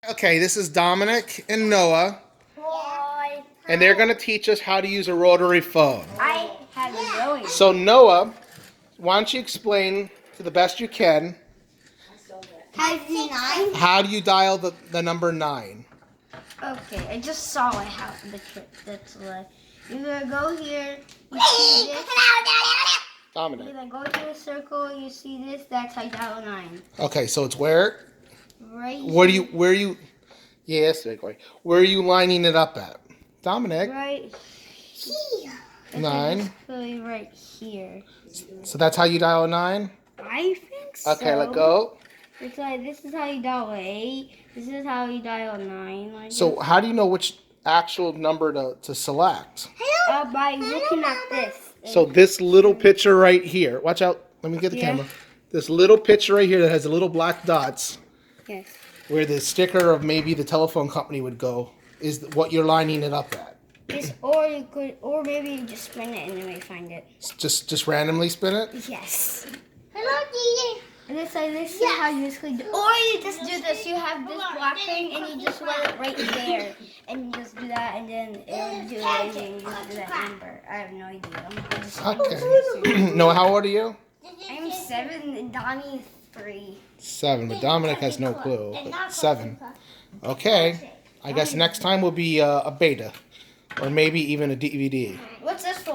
Okay, this is Dominic and Noah, Hi. and they're going to teach us how to use a rotary phone. I have no idea. So Noah, why don't you explain to the best you can, how do you dial the number 9? Okay, I just saw it how the trick. That's like you're gonna go here. You see this. Dominic. You're gonna go to a circle. You see this. That's how you dial 9. Okay, so it's where? Right. Where are you? Yes, where are you lining it up at? Dominic. Right here. 9. Basically right here. So that's how you dial a 9? I think so. Okay, let go. It's like this is how you dial 8. This is how you dial 9. So how do you know which actual number to select? By looking at this. So this little picture right here. Watch out. Let me get the Yeah. camera. This little picture right here that has the little black dots, Yes. where the sticker of maybe the telephone company would go, is what you're lining it up at. Yes, or you could, or maybe you just spin it and you may find it. Just randomly spin it. Yes. Hello, Dee. And it's like this is how you basically do. Or you just do this. You have this black thing and you just let it right there, and you just do that, and then it'll do it, and then you just do that number. I have no idea. I'm just Okay. Noah, how old are you? I'm 7 and Donnie's 3. 7, but Dominic has no clue. But 7. Okay. I guess next time will be a beta, or maybe even a DVD. What's this for?